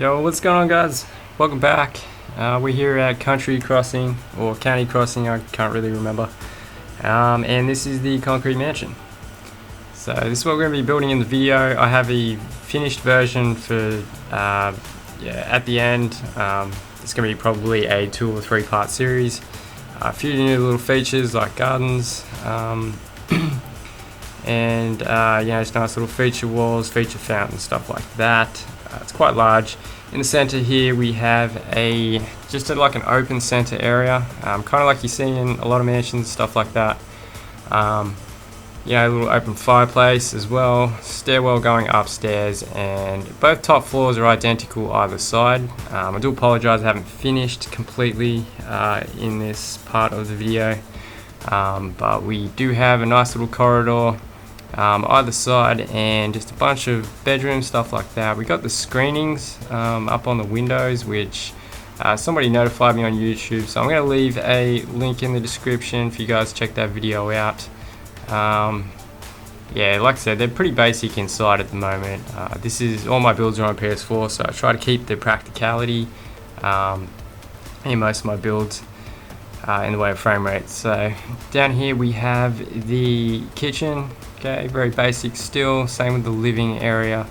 Yo, what's going on, guys? Welcome back. We're here at Country Crossing, or County Crossing, I can't really remember. And this is the concrete mansion. So this is what we're going to be building in the video. I have a finished version for, at the end. It's going to be probably a 2 or 3 part series. A few new little features like gardens, and it's nice little feature walls, feature fountains, stuff like that. It's quite large. In the center here we have like an open center area, kind of like you see in a lot of mansions, stuff like that. A little open fireplace as well, stairwell going upstairs, and both top floors are identical either side. I do apologize, I haven't finished completely in this part of the video, but we do have a nice little corridor either side, and just a bunch of bedrooms, stuff like that. We got the screenings up on the windows, which somebody notified me on YouTube, so I'm going to leave a link in the description for you guys to check that video out. Like I said, they're pretty basic inside at the moment. This is all my builds are on PS4, so I try to keep the practicality in most of my builds in the way of frame rate. So down here we have the kitchen. Okay, very basic still, same with the living area.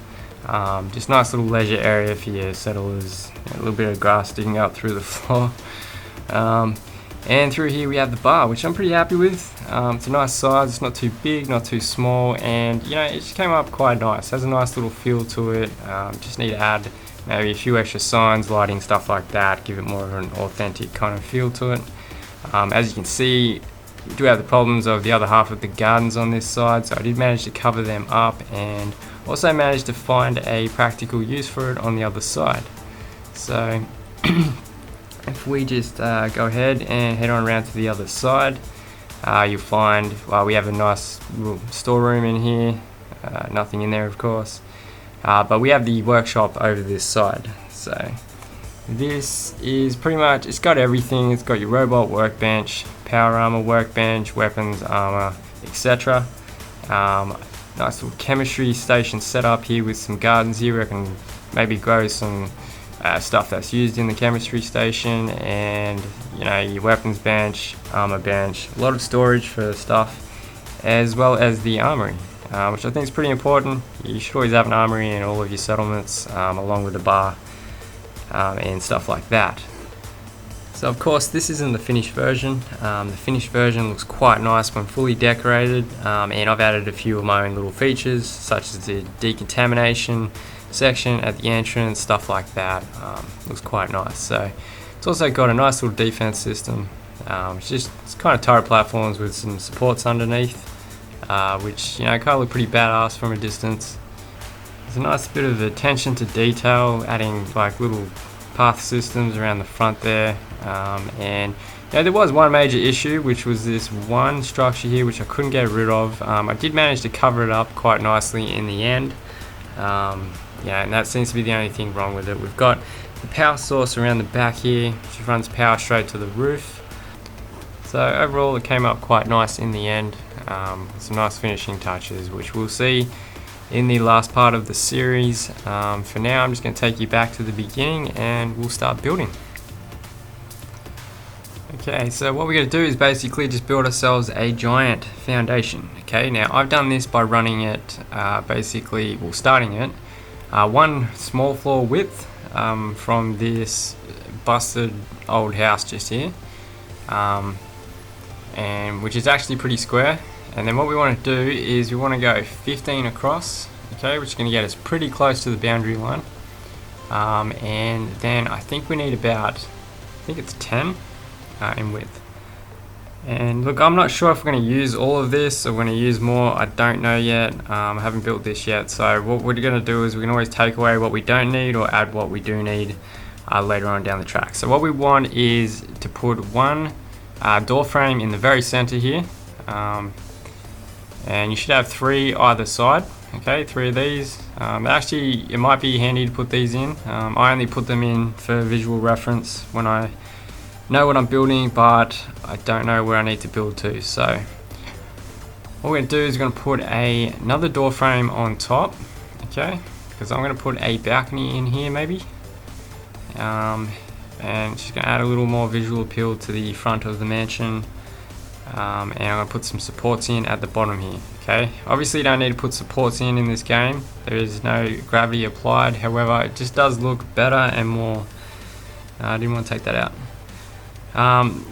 Just nice little leisure area for your settlers, a little bit of grass sticking up through the floor. And through here we have the bar, which I'm pretty happy with. It's a nice size, it's not too big, not too small, and it just came up quite nice. Has a nice little feel to it. Just need to add maybe a few extra signs, lighting, stuff like that, give it more of an authentic kind of feel to it. As you can see, we do have the problems of the other half of the gardens on this side, so I did manage to cover them up, and also managed to find a practical use for it on the other side. So if we just go ahead and head on around to the other side, you'll find we have a nice little storeroom in here. Nothing in there, of course, but we have the workshop over this side. So this is pretty much, it's got everything. It's got your robot workbench, power armor workbench, weapons, armor, etc. Nice little chemistry station set up here with some gardens here where I can maybe grow some stuff that's used in the chemistry station, and your weapons bench, armor bench, a lot of storage for stuff, as well as the armory, which I think is pretty important. You should always have an armory in all of your settlements, along with a bar and stuff like that. So of course this isn't the finished version. The finished version looks quite nice when fully decorated, and I've added a few of my own little features, such as the decontamination section at the entrance, stuff like that. Looks quite nice. So it's also got a nice little defense system. It's kind of turret platforms with some supports underneath, which kind of look pretty badass from a distance. There's a nice bit of attention to detail, adding like little path systems around the front there, and there was one major issue, which was this one structure here which I couldn't get rid of. I did manage to cover it up quite nicely in the end, and that seems to be the only thing wrong with it. We've got the power source around the back here, which runs power straight to the roof. So overall it came up quite nice in the end, some nice finishing touches, which we'll see in the last part of the series. For now, I'm just going to take you back to the beginning and we'll start building. Okay, so what we're going to do is basically just build ourselves a giant foundation. Okay, now I've done this by running it, starting it one small floor width from this busted old house just here, and which is actually pretty square. And then what we want to do is we want to go 15 across, okay, which is going to get us pretty close to the boundary line. And then I think we need about, it's 10 in width. And look, I'm not sure if we're going to use all of this or we're going to use more. I don't know yet. I haven't built this yet. So what we're going to do is we can always take away what we don't need or add what we do need later on down the track. So what we want is to put one door frame in the very center here. And you should have 3 either side. Okay, 3 of these. Actually, it might be handy to put these in. I only put them in for visual reference when I know what I'm building, but I don't know where I need to build to. So what we're going to do is we're going to put another door frame on top, okay, because I'm going to put a balcony in here maybe. and just going to add a little more visual appeal to the front of the mansion. And I'm going to put some supports in at the bottom here. Okay, obviously you don't need to put supports in this game. There is no gravity applied. However, it just does look better and more. I didn't want to take that out.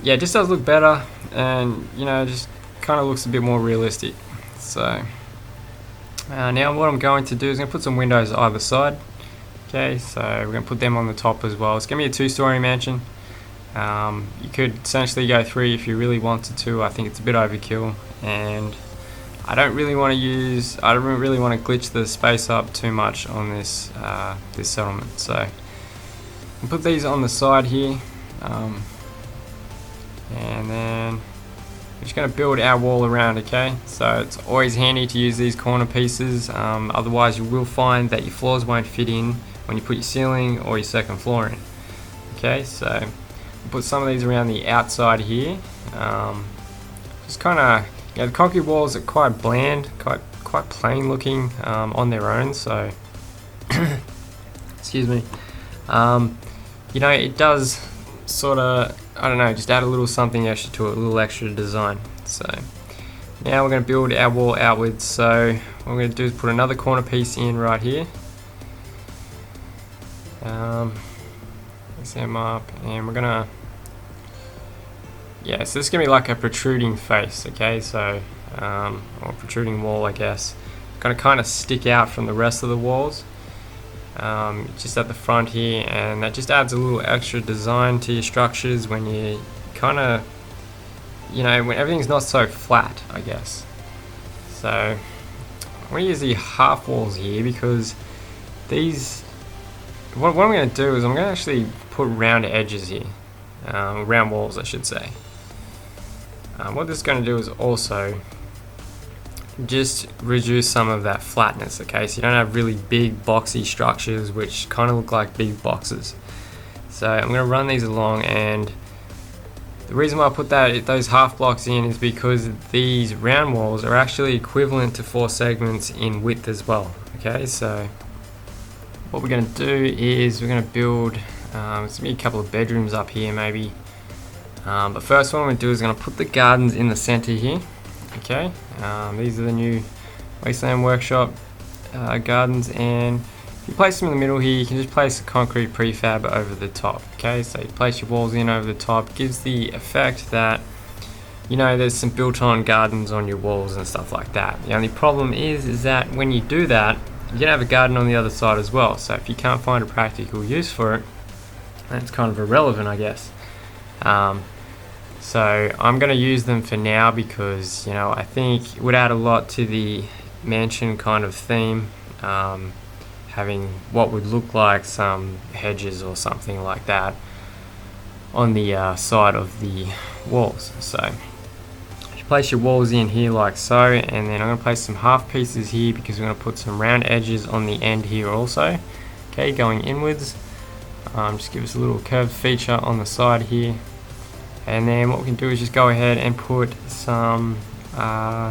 Yeah, it just does look better, and you know, just kind of looks a bit more realistic. So now what I'm going to do is I'm going to put some windows either side. Okay, so we're going to put them on the top as well. It's going to be a 2-story mansion. You could essentially go 3 if you really wanted to. I think it's a bit overkill, and I don't really want to glitch the space up too much on this this settlement. So I'll put these on the side here, and then we're just going to build our wall around. Okay, so it's always handy to use these corner pieces. Otherwise, you will find that your floors won't fit in when you put your ceiling or your second floor in. Okay, so put some of these around the outside here. Just kind of, yeah, the concrete walls are quite bland, quite plain looking on their own. So, excuse me. You know, it does sort of, I don't know, just add a little something extra to it, a little extra design. So now we're going to build our wall outwards. So what we're going to do is put another corner piece in right here. Mix them up, and we're gonna, yeah, so this is gonna be like a protruding face. Okay, so or protruding wall, I guess. Gonna kind of stick out from the rest of the walls, just at the front here, and that just adds a little extra design to your structures when you kind of, you know, when everything's not so flat, I guess. So I'm gonna use the half walls here because these. What I'm going to do is I'm going to actually put round edges here, round walls I should say. What this is going to do is also just reduce some of that flatness, okay, so you don't have really big boxy structures which kind of look like big boxes. So I'm going to run these along, and the reason why I put those half blocks in is because these round walls are actually equivalent to 4 segments in width as well. Okay, so what we're going to do is we're going to build maybe a couple of bedrooms up here maybe. But first what I'm going to do is I'm going to put the gardens in the center here. Okay, these are the new Wasteland Workshop gardens, and if you place them in the middle here, you can just place a concrete prefab over the top. Okay, so you place your walls in over the top, gives the effect that, you know, there's some built-on gardens on your walls and stuff like that. The only problem is that when you do that, you can have a garden on the other side as well. So if you can't find a practical use for it, that's kind of irrelevant, I guess. So I'm going to use them for now because, you know, I think it would add a lot to the mansion kind of theme, having what would look like some hedges or something like that on the side of the walls. So place your walls in here like so, and then I'm going to place some half pieces here because we're going to put some round edges on the end here also. Okay, going inwards, just give us a little curved feature on the side here, and then what we can do is just go ahead and put some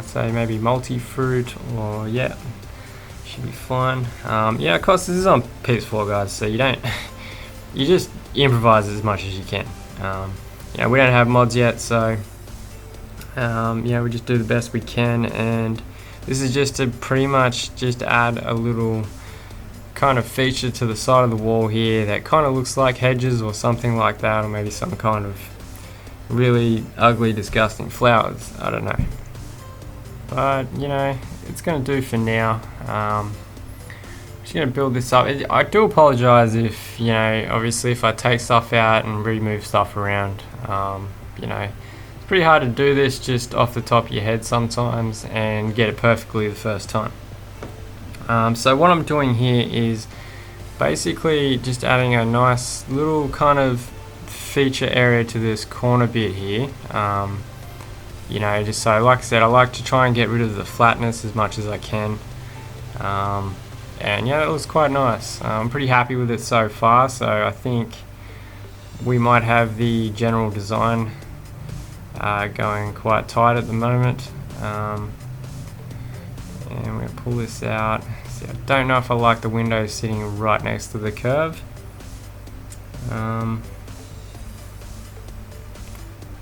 say maybe multi-fruit, or yeah, should be fine. Yeah, of course this is on PS4 guys, so you just improvise as much as you can. You know, we don't have mods yet, so yeah, we just do the best we can, and this is just to pretty much just add a little kind of feature to the side of the wall here that kind of looks like hedges or something like that, or maybe some kind of really ugly, disgusting flowers. I don't know, but you know, it's gonna do for now. Just gonna build this up. I do apologize if, you know, obviously if I take stuff out and remove stuff around. You know, it's pretty hard to do this just off the top of your head sometimes and get it perfectly the first time. So what I'm doing here is basically just adding a nice little kind of feature area to this corner bit here. You know, just so, like I said, I like to try and get rid of the flatness as much as I can. And yeah, it looks quite nice. I'm pretty happy with it so far, so I think we might have the general design going quite tight at the moment. And we're going to pull this out. See, I don't know if I like the window sitting right next to the curve.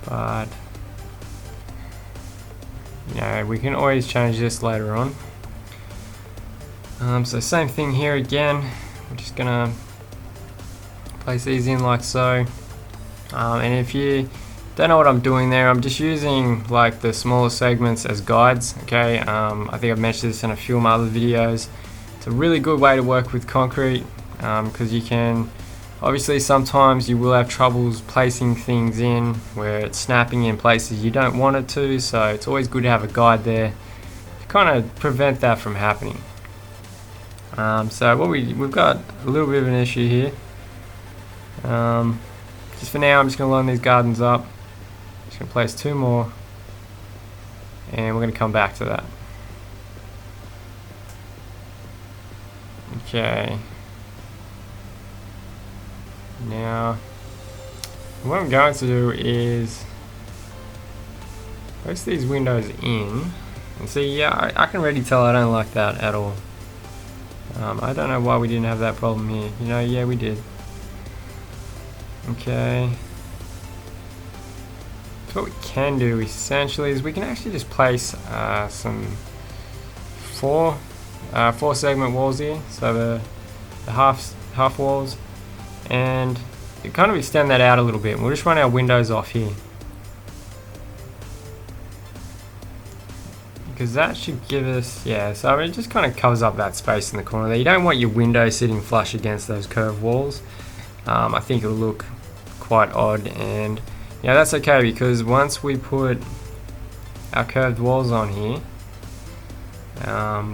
But you know, we can always change this later on. So same thing here again. We're just gonna place these in like so. And if you don't know what I'm doing there, I'm just using like the smaller segments as guides. Okay, I think I've mentioned this in a few of my other videos. It's a really good way to work with concrete because you can, obviously sometimes you will have troubles placing things in where it's snapping in places you don't want it to, so it's always good to have a guide there to kind of prevent that from happening. So what we've got a little bit of an issue here. Just for now, I'm just going to line these gardens up. Just going to place 2 more, and we're going to come back to that. Okay. Now, what I'm going to do is place these windows in, and see, yeah, I can already tell I don't like that at all. I don't know why we didn't have that problem here. You know, yeah, we did. Okay. So what we can do essentially is we can actually just place some 4 segment walls here. So the half walls, and you kind of extend that out a little bit. We'll just run our windows off here, because that should give us, yeah, so it just kind of covers up that space in the corner there. You don't want your window sitting flush against those curved walls. I think it'll look quite odd, and yeah, that's okay, because once we put our curved walls on here,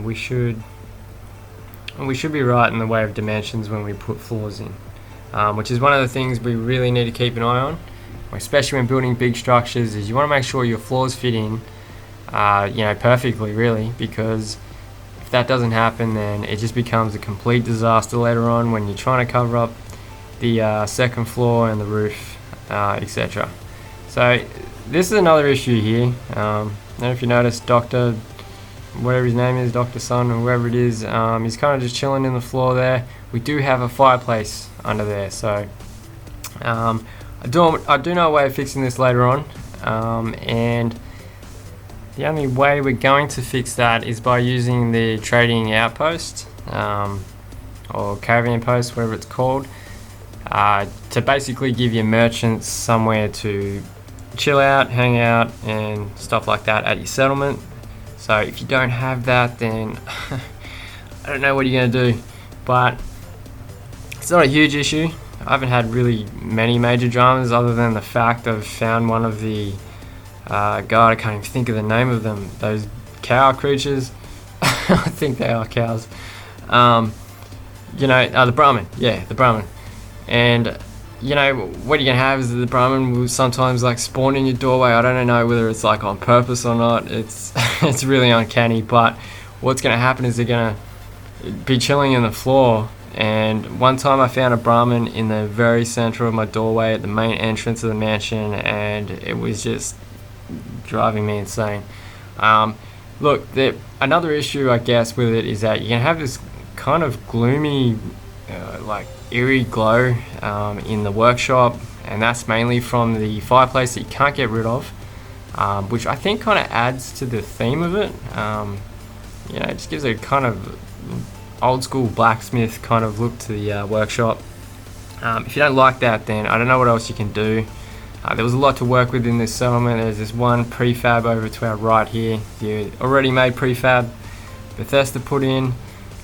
we should be right in the way of dimensions when we put floors in, which is one of the things we really need to keep an eye on, especially when building big structures, is you want to make sure your floors fit in you know, perfectly, really, because if that doesn't happen, then it just becomes a complete disaster later on when you're trying to cover up the second floor and the roof, etc. So this is another issue here. I don't know if you noticed, Dr. whatever his name is, Dr. Sun or whoever it is, he's kind of just chilling in the floor there. We do have a fireplace under there, so I do know a way of fixing this later on, and the only way we're going to fix that is by using the trading outpost, or caravan post, whatever it's called, to basically give your merchants somewhere to chill out, hang out, and stuff like that at your settlement. So if you don't have that, then I don't know what you're going to do, but it's not a huge issue. I haven't had really many major dramas, other than the fact I've found one of the God, I can't even think of the name of them, those cow creatures. I think they are cows. You know, the Brahmin, yeah, the Brahmin. And you know, what you're gonna have is the Brahmin will sometimes like spawn in your doorway. I don't know whether it's like on purpose or not. It's it's really uncanny, but what's gonna happen is they're gonna be chilling in the floor. And one time I found a Brahmin in the very center of my doorway at the main entrance of the mansion, and it was just driving me insane. Look, another issue I guess with it is that you can have this kind of gloomy, like eerie glow in the workshop, and that's mainly from the fireplace that you can't get rid of, which I think kind of adds to the theme of it. You know, it just gives a kind of old school blacksmith kind of look to the workshop. If you don't like that, then I don't know what else you can do. There was a lot to work with in this settlement. There's this one prefab over to our right here, the already made prefab Bethesda put in,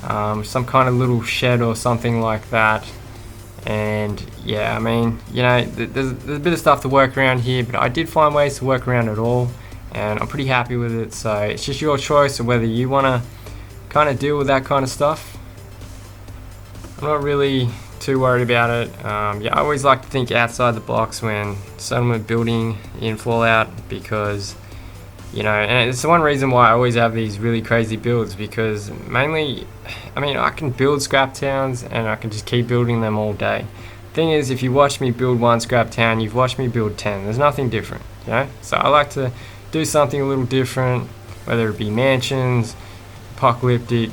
some kind of little shed or something like that. And yeah, I mean, you know, there's a bit of stuff to work around here, but I did find ways to work around it all, and I'm pretty happy with it. So it's just your choice of whether you want to kind of deal with that kind of stuff. I'm not really too worried about it. Yeah, I always like to think outside the box when settlement building in Fallout, because you know, and it's the one reason why I always have these really crazy builds, because mainly, I mean, I can build scrap towns and I can just keep building them all day. Thing is, if you watch me build one scrap town, you've watched me build 10. There's nothing different, you know? So I like to do something a little different, whether it be mansions, apocalyptic,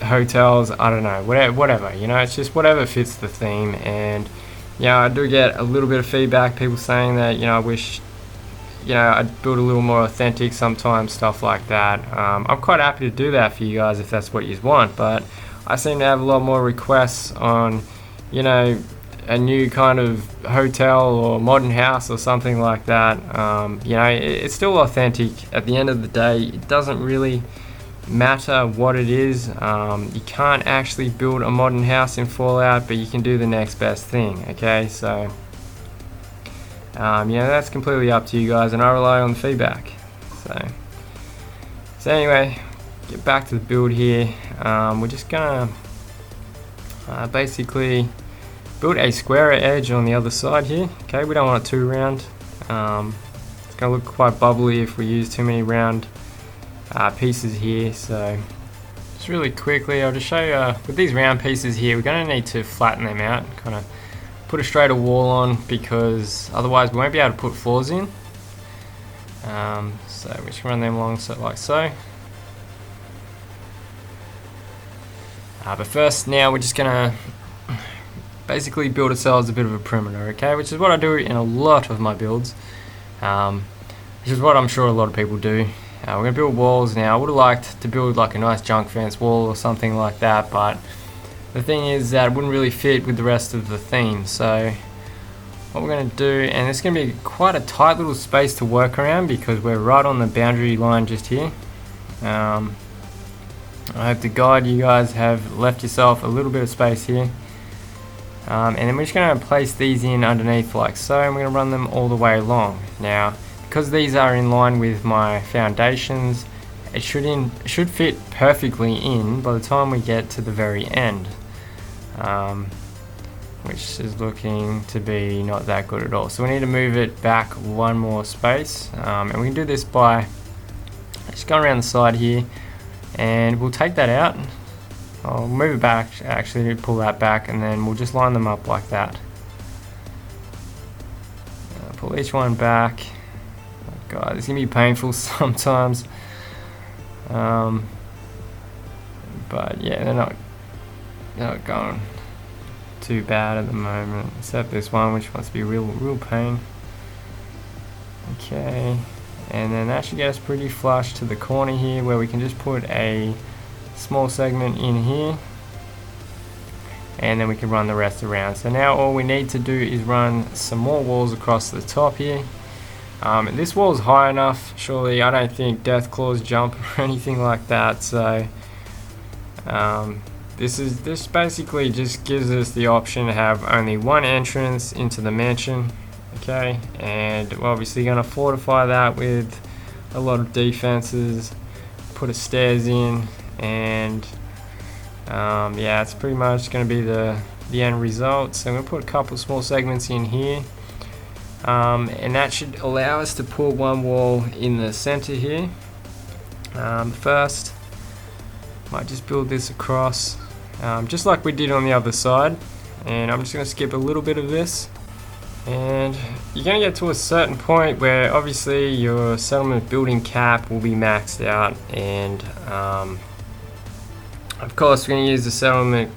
hotels, I don't know, whatever, you know, it's just whatever fits the theme. And Yeah, I do get a little bit of feedback, people saying that, I wish, I'd build a little more authentic sometimes, stuff like that. I'm quite happy to do that for you guys if that's what you want, but I seem to have a lot more requests on, a new kind of hotel or modern house or something like that. It's still authentic. At the end of the day, it doesn't really matter what it is. You can't actually build a modern house in Fallout, but you can do the next best thing. Okay, so that's completely up to you guys, and I rely on the feedback. So anyway, get back to the build here. We're just gonna basically build a squarer edge on the other side here. Okay, we don't want it too round. It's gonna look quite bubbly if we use too many round pieces here. So just really quickly, I'll just show you with these round pieces here, we're going to need to flatten them out, kind of put a straighter wall on, because otherwise we won't be able to put floors in. So we just run them along like so. But first, now we're just going to basically build ourselves a bit of a perimeter, okay, which is what I do in a lot of my builds, which is what I'm sure a lot of people do. We're going to build walls now. I would have liked to build like a nice junk fence wall or something like that, but the thing is that it wouldn't really fit with the rest of the theme. So what we're going to do, and it's going to be quite a tight little space to work around because we're right on the boundary line just here. I hope to God you guys have left yourself a little bit of space here. And then we're just going to place these in underneath like so, and we're going to run them all the way along. Now, because these are in line with my foundations, it should fit perfectly in by the time we get to the very end, which is looking to be not that good at all. So we need to move it back one more space, and we can do this by just going around the side here, and we'll take that out. I'll move it back, actually pull that back, and then we'll just line them up like that. Pull each one back. God, it's gonna be painful sometimes, but yeah, they're not going too bad at the moment, except this one, which wants to be real pain. Okay, and then that should get us pretty flush to the corner here, where we can just put a small segment in here, and then we can run the rest around. So now all we need to do is run some more walls across the top here. This wall is high enough, surely. I don't think death claws jump or anything like that. So this basically just gives us the option to have only one entrance into the mansion. Okay, and we're obviously going to fortify that with a lot of defenses, put a stairs in, and yeah, it's pretty much going to be the end result. So we'll put a couple small segments in here. And that should allow us to put one wall in the center here. First, might just build this across, just like we did on the other side. And I'm just going to skip a little bit of this. And you're going to get to a certain point where obviously your settlement building cap will be maxed out. And of course, we're going to use the settlement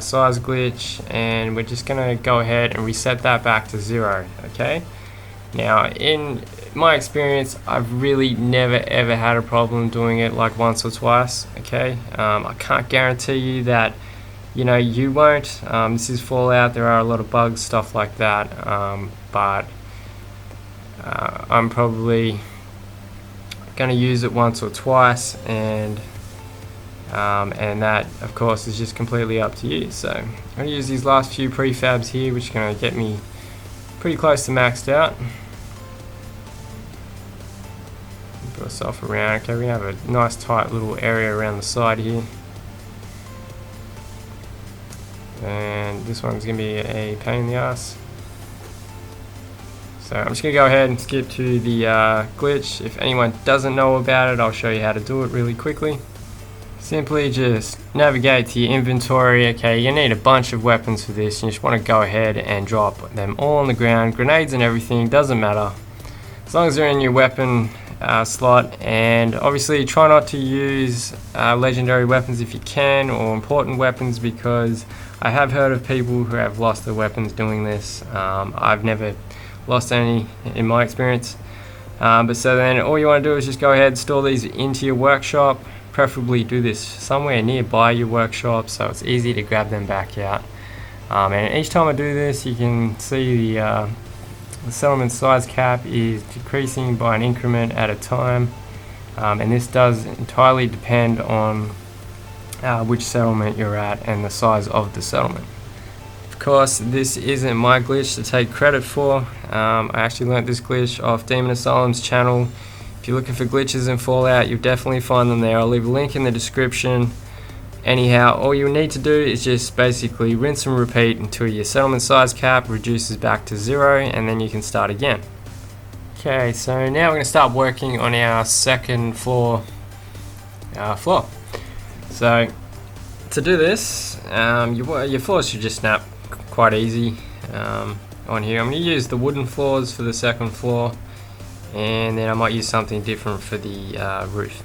size glitch, and we're just going to go ahead and reset that back to 0. Okay, now in my experience, I've really never ever had a problem doing it like once or twice. Okay, I can't guarantee you that you won't. This is Fallout, there are a lot of bugs, stuff like that, but I'm probably going to use it once or twice, and that of course is just completely up to you. So I'm going to use these last few prefabs here, which are going to get me pretty close to maxed out. Put ourselves around. Okay, we have a nice tight little area around the side here, and this one's going to be a pain in the ass. So I'm just going to go ahead and skip to the glitch. If anyone doesn't know about it, I'll show you how to do it really quickly. Simply just navigate to your inventory. Okay, you need a bunch of weapons for this. You just want to go ahead and drop them all on the ground. Grenades and everything, doesn't matter. As long as they're in your weapon slot, and obviously try not to use legendary weapons if you can, or important weapons, because I have heard of people who have lost their weapons doing this. I've never lost any in my experience. But so then all you want to do is just go ahead and store these into your workshop. Preferably do this somewhere nearby your workshop so it's easy to grab them back out. And each time I do this, you can see the settlement size cap is decreasing by an increment at a time. And this does entirely depend on which settlement you're at and the size of the settlement. Of course, this isn't my glitch to take credit for. I actually learnt this glitch off Demon Asylum's channel. If you're looking for glitches in Fallout, you'll definitely find them there. I'll leave a link in the description. Anyhow, all you need to do is just basically rinse and repeat until your settlement size cap reduces back to 0, and then you can start again. Okay, so now we're going to start working on our second floor. So to do this, your floors should just snap quite easy on here. I'm going to use the wooden floors for the second floor, and then I might use something different for the roof.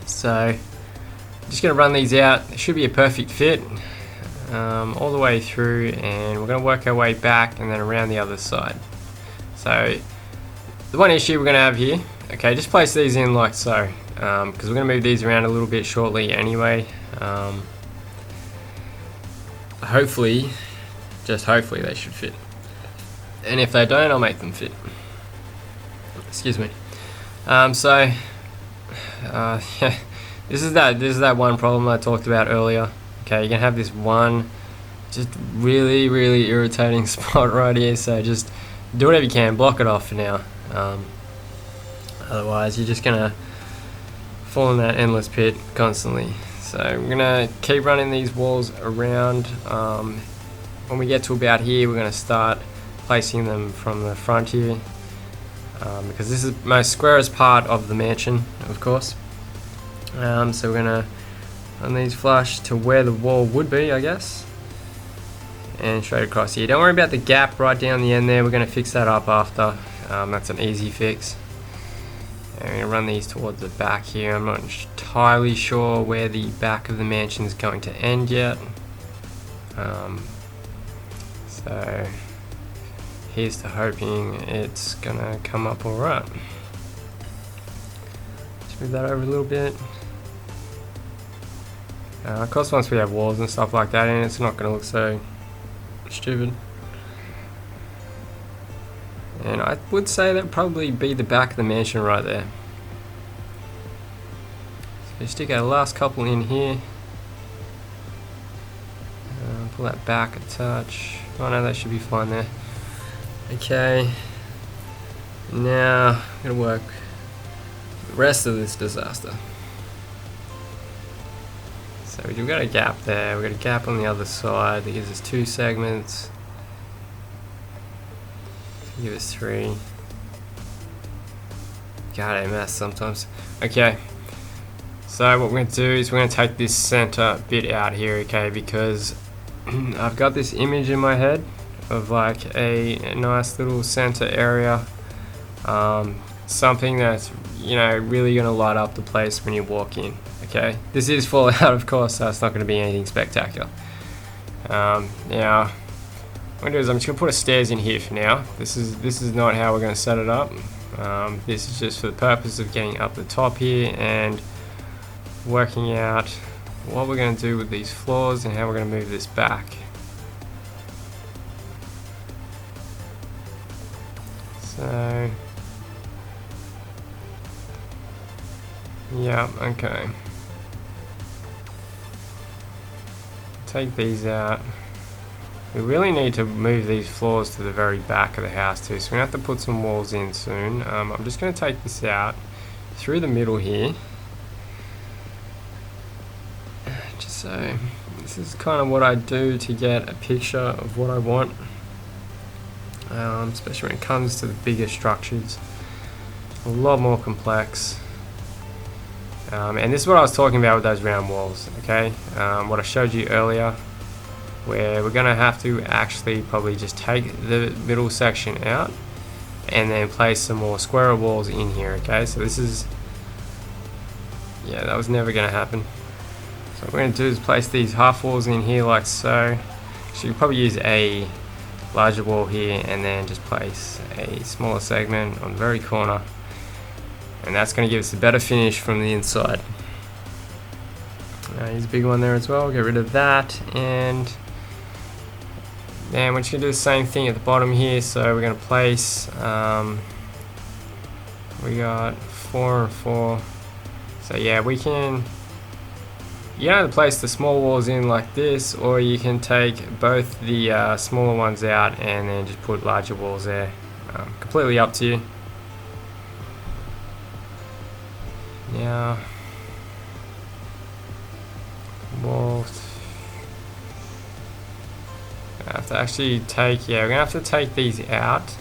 So I'm just going to run these out. It should be a perfect fit all the way through, and we're going to work our way back and then around the other side. So the one issue we're going to have here, okay, just place these in like so, because we're going to move these around a little bit shortly anyway. Hopefully, just hopefully they should fit, and if they don't, I'll make them fit. Excuse me. Yeah, this is that one problem I talked about earlier. Okay, you're gonna have this one just really irritating spot right here, so just do whatever you can, block it off for now. Otherwise you're just gonna fall in that endless pit constantly. So we're gonna keep running these walls around. When we get to about here, we're gonna start placing them from the front here, because this is the most squarest part of the mansion, of course. So we're gonna run these flush to where the wall would be, I guess, and straight across here. Don't worry about the gap right down the end there. We're gonna fix that up after. That's an easy fix. And we're gonna run these towards the back here. I'm not entirely sure where the back of the mansion is going to end yet. So here's to hoping it's gonna come up alright. Just move that over a little bit. Of course, once we have walls and stuff like that in, it's not gonna look so stupid. And I would say that'd probably be the back of the mansion right there. So stick our last couple in here. Pull that back a touch. Oh no, that should be fine there. Okay. Now I'm gonna work the rest of this disaster. So we've got a gap there. We've got a gap on the other side that gives us 2 segments. Give us 3. God, I mess sometimes. Okay. So what we're going to do is we're going to take this center bit out here, okay, because I've got this image in my head of like a nice little center area, something that's, you know, really going to light up the place when you walk in. Okay, this is Fallout, of course, so it's not going to be anything spectacular. Now, what I'm going to do is I'm just going to put a stairs in here for now. This is not how we're going to set it up. This is just for the purpose of getting up the top here and working out what we're going to do with these floors and how we're going to move this back. So, yeah, okay. Take these out. We really need to move these floors to the very back of the house too, so we're going to have to put some walls in soon. I'm just going to take this out through the middle here. Just so, this is kind of what I do to get a picture of what I want, especially when it comes to the bigger structures. A lot more complex. And this is what I was talking about with those round walls, okay? What I showed you earlier, where we're going to have to actually probably just take the middle section out and then place some more square walls in here. Okay, so this is, yeah, that was never going to happen. So what we're going to do is place these half walls in here like so. So you could probably use a larger wall here and then just place a smaller segment on the very corner, and that's going to give us a better finish from the inside. Here's a big one there as well. Get rid of that, and then we're just going to do the same thing at the bottom here. So we're going to place, we got 4 and 4. So yeah, we can, you can either place the small walls in like this, or you can take both the smaller ones out and then just put larger walls there. Completely up to you. Now, walls. I have to actually take, yeah, we're gonna have to take these out.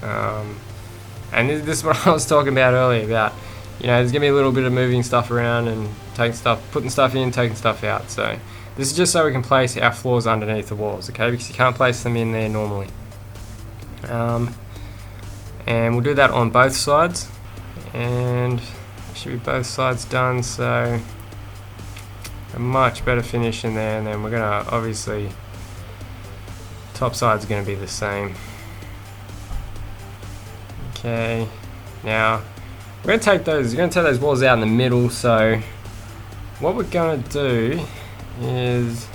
And this is what I was talking about earlier about, you know, there's gonna be a little bit of moving stuff around and taking stuff, putting stuff in, taking stuff out. So this is just so we can place our floors underneath the walls, okay? Because you can't place them in there normally. And we'll do that on both sides, and should be both sides done. So a much better finish in there, and then we're gonna obviously top side's gonna be the same. Okay, now we're gonna take those walls out in the middle. So what we're gonna do is,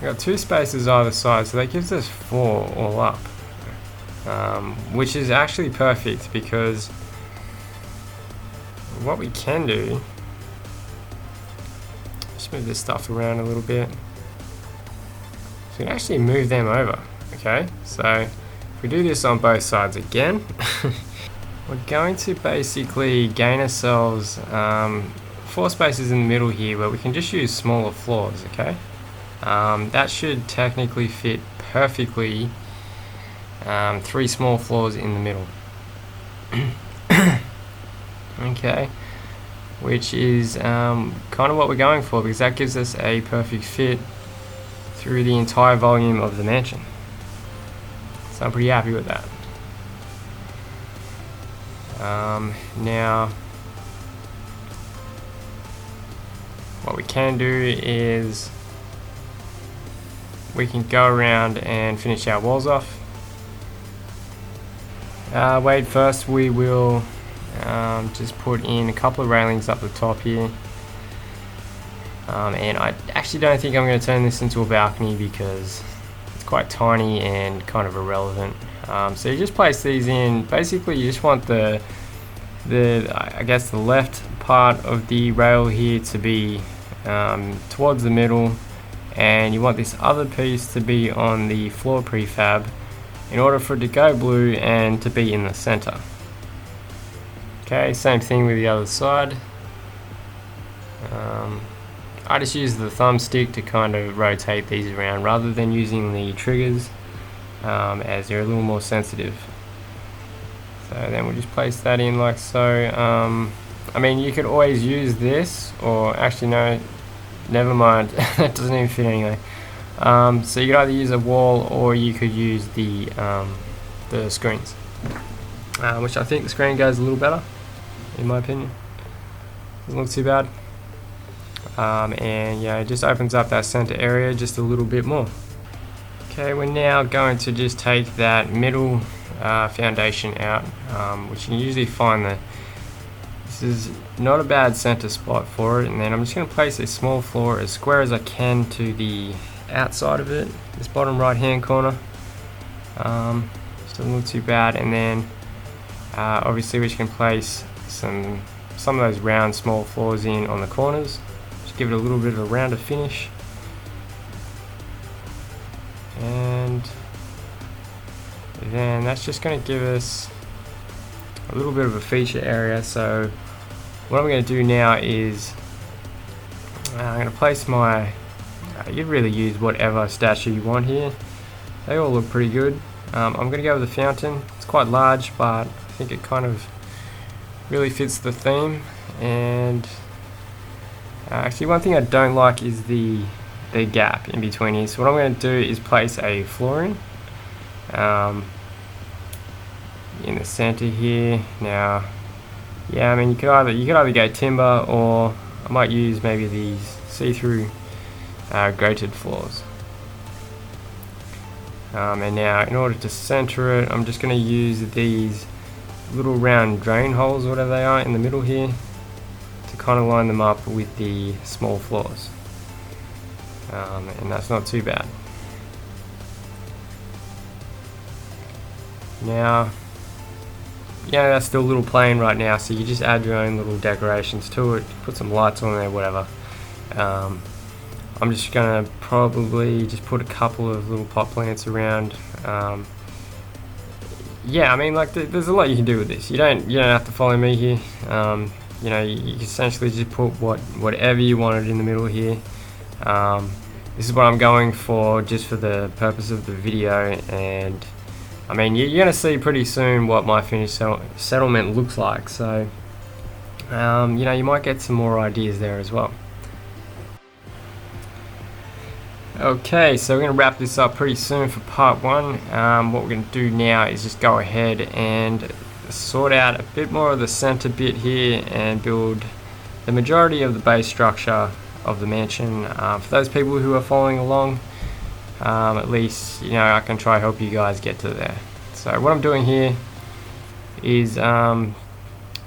we've got 2 spaces either side, so that gives us 4 all up, which is actually perfect, because what we can do, just move this stuff around a little bit, so we can actually move them over. Okay, so if we do this on both sides again, we're going to basically gain ourselves 4 spaces in the middle here where we can just use smaller floors. Okay, that should technically fit perfectly, 3 small floors in the middle. Okay, which is kind of what we're going for, because that gives us a perfect fit through the entire volume of the mansion. So I'm pretty happy with that. Now, what we can do is we can go around and finish our walls off. Wait, first we will just put in a couple of railings up the top here. And I actually don't think I'm going to turn this into a balcony, because it's quite tiny and kind of irrelevant. So you just place these in. Basically, you just want the I guess the left part of the rail here to be towards the middle, and you want this other piece to be on the floor prefab in order for it to go blue and to be in the center. Okay, same thing with the other side. I just use the thumbstick to kind of rotate these around rather than using the triggers, as they're a little more sensitive. So then we'll just place that in like so. I mean, you could always use this, or actually no, never mind, that doesn't even fit anyway. So you could either use a wall, or you could use the screens, which I think the screen goes a little better, in my opinion. Doesn't look too bad. And yeah, it just opens up that center area just a little bit more. Okay, we're now going to just take that middle foundation out, which you can usually find this is not a bad center spot for it. And then I'm just going to place a small floor as square as I can to the outside of it, this bottom right hand corner. Doesn't look too bad. And then obviously we can place some of those round small floors in on the corners. Just give it a little bit of a rounder finish. And then that's just going to give us a little bit of a feature area. So what I'm going to do now is I'm going to place my, you'd really use whatever statue you want here. They all look pretty good. I'm going to go with the fountain. It's quite large, but I think it kind of really fits the theme. And actually one thing I don't like is the gap in between here. So what I'm going to do is place a floor in. in the center here. Now, yeah, I mean, you could either go timber, or I might use maybe these see-through grated floors. And now, in order to center it, I'm just going to use these little round drain holes, whatever they are, in the middle here, to kind of line them up with the small floors. And that's not too bad. Now, yeah, that's still a little plain right now, so you just add your own little decorations to it, put some lights on there, whatever. I'm just gonna probably just put a couple of little pot plants around. Yeah, I mean, like, there's a lot you can do with this. You don't have to follow me here. You know, you can essentially just put whatever you wanted in the middle here. This is what I'm going for, just for the purpose of the video, and I mean, you're going to see pretty soon what my finished settlement looks like, so you know, you might get some more ideas there as well. Okay, so we're going to wrap this up pretty soon for part one. What we're going to do now is just go ahead and sort out a bit more of the center bit here and build the majority of the base structure of the mansion. For those people who are following along, at least, you know, I can try help you guys get to there. So what I'm doing here is I'm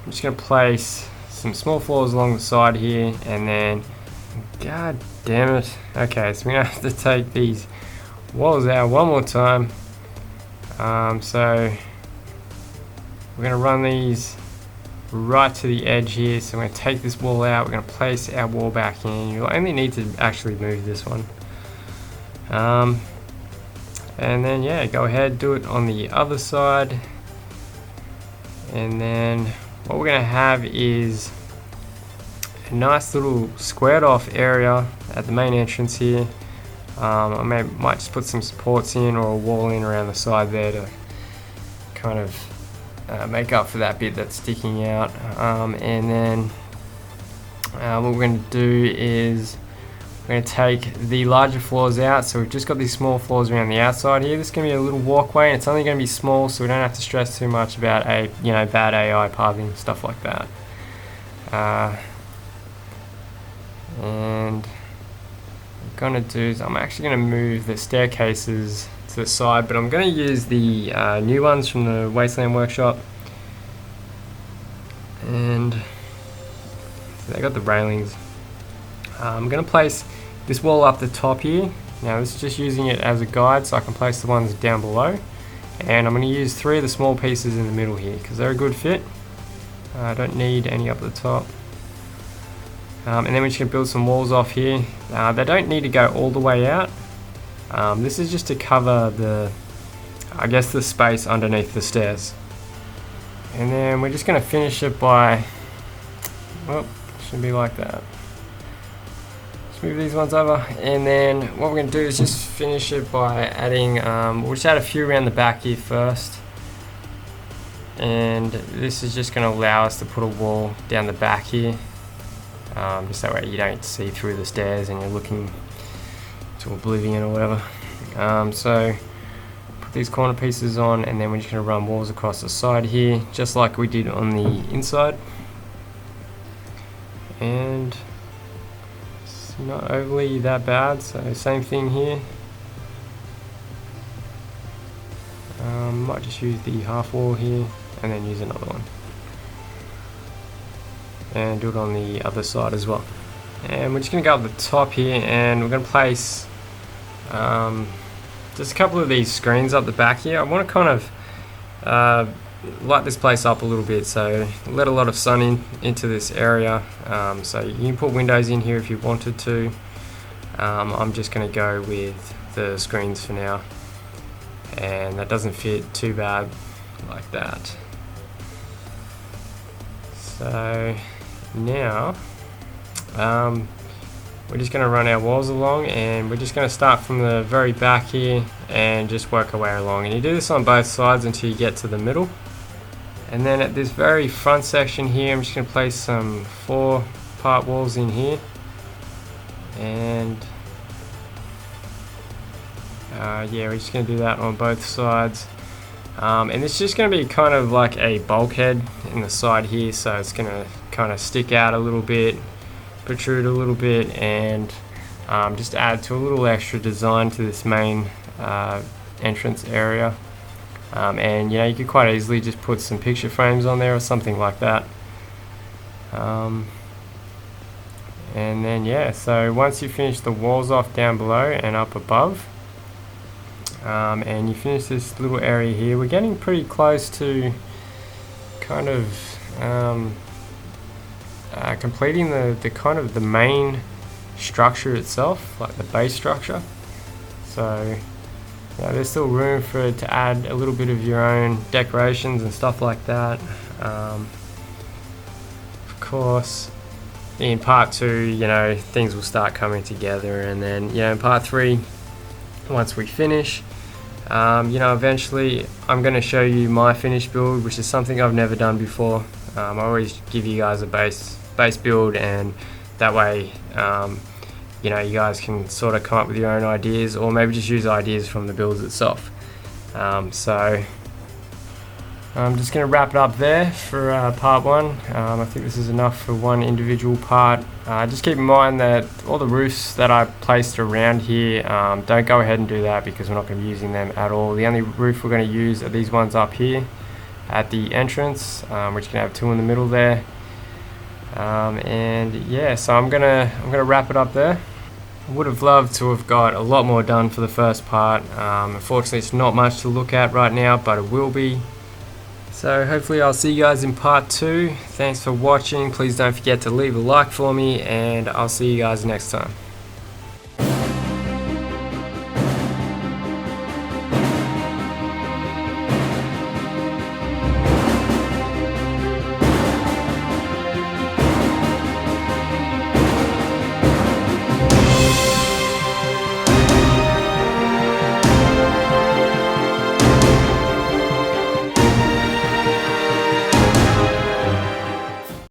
just going to place some small floors along the side here, and then, god damn it, okay, so we're going to have to take these walls out one more time. So we're going to run these right to the edge here, so we're going to take this wall out, we're going to place our wall back in. You'll only need to actually move this one. And then, yeah, go ahead, do it on the other side. And then what we're going to have is a nice little squared off area at the main entrance here. I might just put some supports in, or a wall in around the side there to kind of make up for that bit that's sticking out. And then what we're going to do is we're going to take the larger floors out. So we've just got these small floors around the outside here. This is going to be a little walkway, and it's only going to be small, so we don't have to stress too much about bad AI pathing, stuff like that. And what I'm going to do is I'm actually going to move the staircases to the side, but I'm going to use the new ones from the Wasteland Workshop. And they got the railings. I'm going to place this wall up the top here. Now this is just using it as a guide, so I can place the ones down below. And I'm going to use 3 of the small pieces in the middle here, because they're a good fit. I don't need any up the top. And then we're just going to build some walls off here. They don't need to go all the way out. This is just to cover the space underneath the stairs. And then we're just going to finish it by, well, it should be like that. Let's move these ones over, and then what we're going to do is just finish it by adding, we'll just add a few around the back here first. And this is just going to allow us to put a wall down the back here. Just that way you don't see through the stairs and you're looking to oblivion or whatever. So put these corner pieces on, and then we're just going to run walls across the side here, just like we did on the inside. And it's not overly that bad, so same thing here. Might just use the half wall here and then use another one. And do it on the other side as well. And we're just going to go up the top here, and we're going to place just a couple of these screens up the back here. I want to kind of light this place up a little bit, so let a lot of sun into this area. So you can put windows in here if you wanted to. I'm just going to go with the screens for now, and that doesn't fit too bad like that. So now we're just going to run our walls along, and we're just going to start from the very back here and just work our way along. And you do this on both sides until you get to the middle. And then at this very front section here, I'm just going to place some 4-part walls in here. And Yeah, we're just going to do that on both sides. And it's just going to be kind of like a bulkhead in the side here, so it's going to kind of stick out a little bit, protrude a little bit, and just add to a little extra design to this main entrance area. And you know, you could quite easily just put some picture frames on there or something like that. And then yeah, so once you finish the walls off down below and up above, and you finish this little area here, we're getting pretty close to kind of completing the kind of the main structure itself, like the base structure. So yeah, there's still room for it to add a little bit of your own decorations and stuff like that. Of course, in part 2, you know, things will start coming together, and then, you know, in part 3, once we finish, you know, eventually I'm going to show you my finished build, which is something I've never done before. I always give you guys a base build, and that way, you know, you guys can sort of come up with your own ideas, or maybe just use ideas from the builds itself. So I'm just going to wrap it up there for part 1. I think this is enough for one individual part. Just keep in mind that all the roofs that I placed around here, don't go ahead and do that, because we're not going to be using them at all. The only roof we're going to use are these ones up here at the entrance, which are going to have 2 in the middle there. And yeah, so I'm gonna wrap it up there. I would have loved to have got a lot more done for the first part. Unfortunately, it's not much to look at right now, but it will be. So hopefully I'll see you guys in part 2. Thanks for watching. Please don't forget to leave a like for me, and I'll see you guys next time.